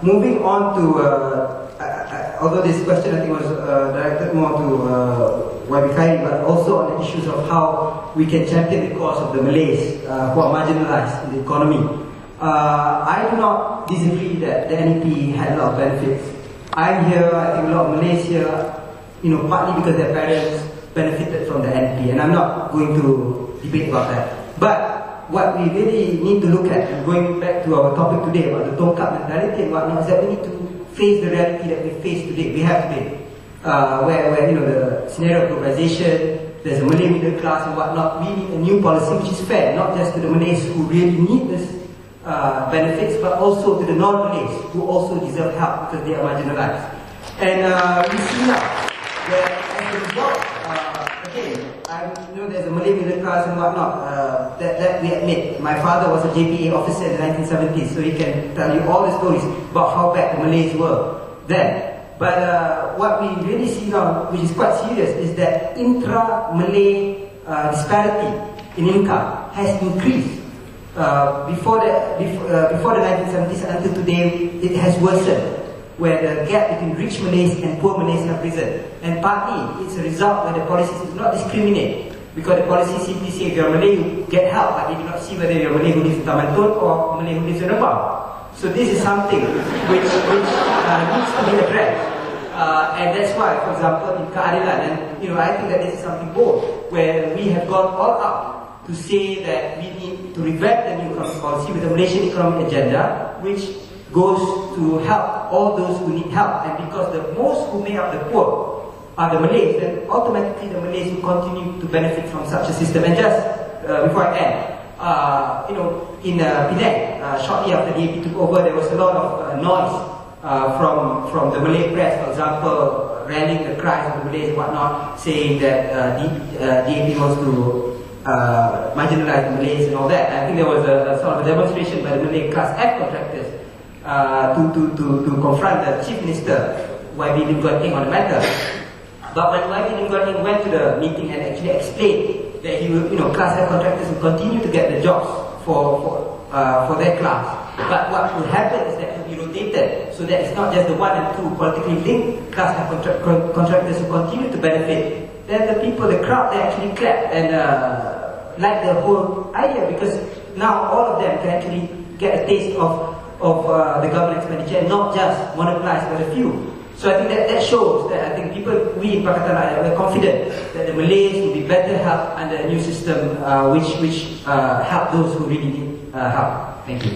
Moving on to, although this question I think was directed more to YB KHAIRY, but also on the issues of how we can champion the cause of the Malays who are marginalized in the economy. I do not disagree that the NEP had a lot of benefits. I'm here, I think a lot of Malays here, partly because their parents benefited from the NEP, and I'm not going to debate about that. But what we really need to look at, and going back to our topic today about the Tongkat mentality and whatnot, is that we need to face the reality that we face today, we have today. Where the scenario of globalization, there's a Malay middle class and whatnot. We need a new policy which is fair, not just to the Malays who really need this benefits, but also to the non-Malays who also deserve help because they are marginalized. And we see now that as a result, again, I know there's a Malay middle class and whatnot, that we admit. My father was a JPA officer in the 1970s, so he can tell you all the stories about how bad the Malays were then. But what we really see now, which is quite serious, is that intra-Malay disparity in income has increased. Before the 1970s until today, it has worsened, where the gap between rich Malays and poor Malays have risen. And partly, it's a result where the policies do not discriminate, because the policies simply say if you're Malay, you get help, but they do not see whether you're Malay who lives in Taman Tun or Malay who lives in Rembau. So this is something which needs to be addressed. And that's why, for example, in keadilan, and I think that this is something bold, where we have gone all out to say that we need to revamp the new economic policy with a Malaysian economic agenda, which goes to help all those who need help. And because the most who make up the poor are the Malays, then automatically the Malays will continue to benefit from such a system. And just before I end, in Penang, shortly after the DAP took over, there was a lot of noise from the Malay press, for example, rallying the cries of the Malays and whatnot, saying that DAP wants to marginalize the Malays and all that. I think there was a sort of a demonstration by the Malay Class F contractors to confront the Chief Minister, YB Lim on the matter. But when YB Lim went to the meeting and actually explained that he will, Class F contractors will continue to get the jobs for their class. But what will happen is that it will be rotated, so that it's not just the 1 and 2 politically linked Class F contractors who continue to benefit. Then the people, the crowd, they actually clap and like the whole idea, because now all of them can actually get a taste of the government expenditure and not just monopolized by the few. So I think that shows that I think we in Pakatan Rakyat, we're confident that the Malays will be better helped under a new system which help those who really need help. Thank you.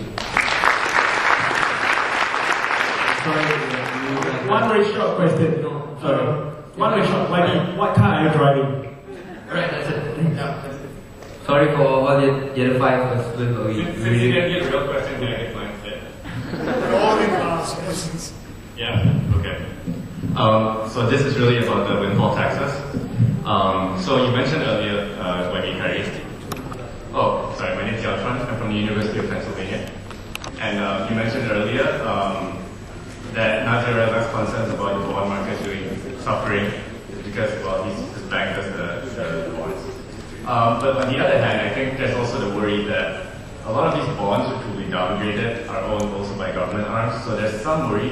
Sorry, one very short question. Sorry. One very short. What car are you driving? Alright, that's it. Yeah. Sorry for all the other 5 questions. Since you didn't get a real question, can I get mine instead? All in questions. Yeah, okay. So this is really about the windfall taxes. So you mentioned earlier, YB KHAIRY. Oh, sorry, my name is Yaltran. I'm from the University of Pennsylvania. And you mentioned earlier that Nazir has concerns about the bond market suffering because, well, his bank does the bonds. But on the other hand, I think there's also the worry that a lot of these bonds which will be downgraded are owned also by government arms. So there's some worry,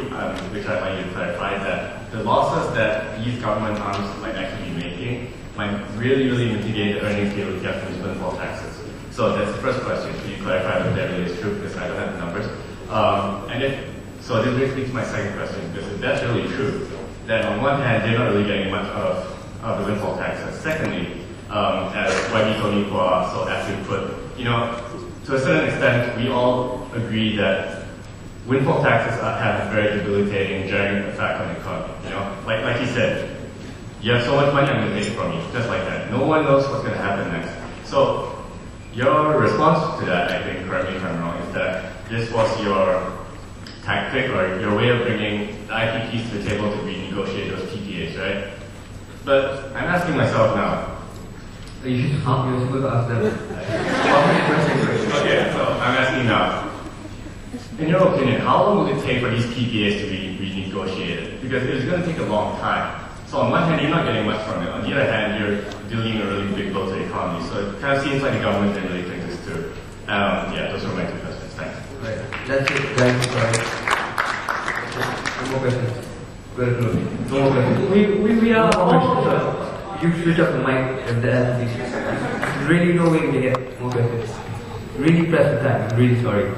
which I'd like you to clarify, that the losses that these government arms might actually be making might really, really mitigate the earnings they would get from these windfall taxes. So that's the first question. Can you clarify whether that really is true? Because I don't have the numbers. So this brings me to my second question, because if that's really true, then on one hand, they're not really getting much of the windfall taxes. Secondly, as YB TONY PUA so aptly put, to a certain extent, we all agree that windfall taxes have a very debilitating, jarring effect on the economy. Like he said, you have so much money, I'm going to take it from you, just like that. No one knows what's going to happen next. So your response to that, I think, correct me if I'm wrong, is that this was your tactic or your way of bringing the IPPs to the table to renegotiate those PPAs, right? But I'm asking myself now. You should help me to ask them. Okay, so I'm asking now. In your opinion, how long will it take for these PPAs to be renegotiated? Because it's going to take a long time. So on one hand, you're not getting much from it. On the other hand, you're dealing a really big blow to the economy. So it kind of seems like the government didn't really think this through. Yeah, those are my 2 questions. Thanks. Right. That's it. Thanks. more questions. Very close. No more questions. We are all. You switch off the mic and then really no way to get more questions. Really press the time. I'm really sorry.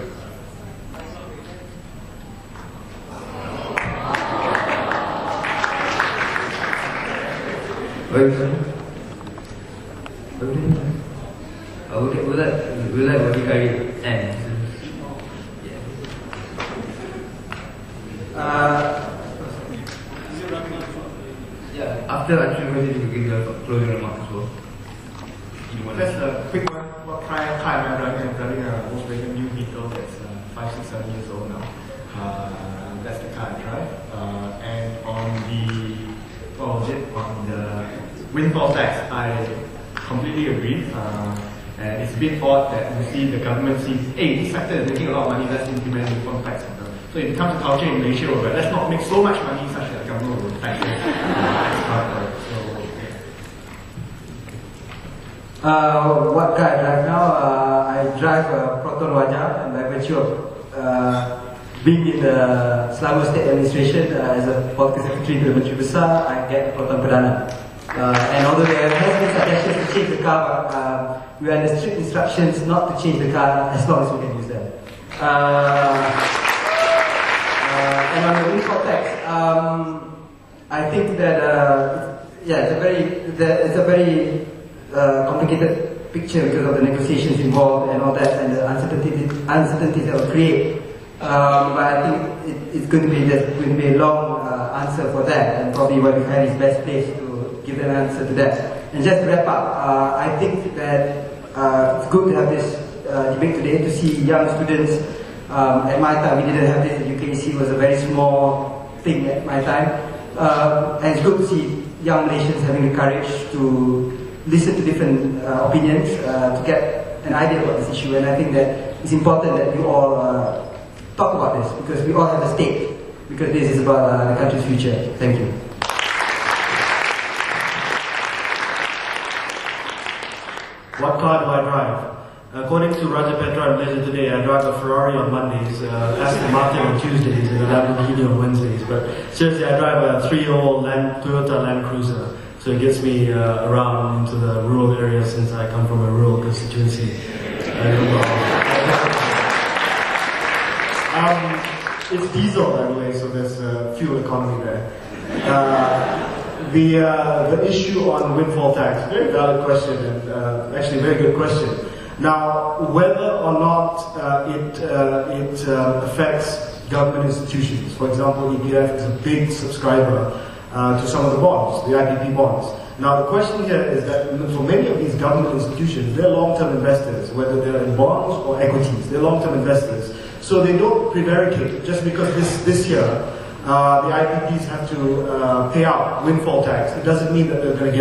Will that what you carry end? Yeah. After actually going to give your closing remarks as well. Just a quick one. What kind of car am I driving? I'm driving a Volkswagen new vehicle that's 5, 6, 7 years old now. That's the car I drive. And on the windfall tax, I completely agree. And it's a bit odd that you see the government sees, hey, this sector is making a lot of money, let's implement windfall tax. So it becomes a culture in Malaysia where let's not make so much money such that the government will tax it. What car I drive now? I drive a Proton Wajah, and by virtue of being in the Selangor State Administration as a political secretary to the Menteri Besar, I get Proton Perdana. And although there has been suggestions to change the car, we are under strict instructions not to change the car as long as we can use them. And on the windfall tax, I think that it's a very complicated picture because of the negotiations involved and all that, and the uncertainties that will create. But I think it's going to be a long answer for that, and probably YB KHAIRY is best placed to give an answer to that. And just to wrap up, I think that it's good to have this debate today to see young students. At my time, we didn't have this. The UKEC was a very small thing at my time, and it's good to see young Malaysians having the courage to listen to different opinions to get an idea about this issue. And I think that it's important that you all talk about this because we all have a stake, because this is about the country's future. Thank you. What car do I drive? According to Raja Petra and Leisure Today, I drive a Ferrari on Mondays, Aston Martin on Tuesdays, and a Lamborghini on Wednesdays. But seriously, I drive a 3-year-old Toyota Land Cruiser. So it gets me around into the rural area since I come from a rural constituency. It's diesel, by the way, so there's fuel economy there. The issue on windfall tax, very valid question, and actually a very good question. Now, whether or not it affects government institutions, for example, EPF is a big subscriber to some of the bonds, the IPP bonds. Now the question here is that for many of these government institutions, they're long-term investors, whether they're in bonds or equities, they're long-term investors. So they don't prevaricate just because this year the IPPs have to pay out windfall tax. It doesn't mean that they're going to get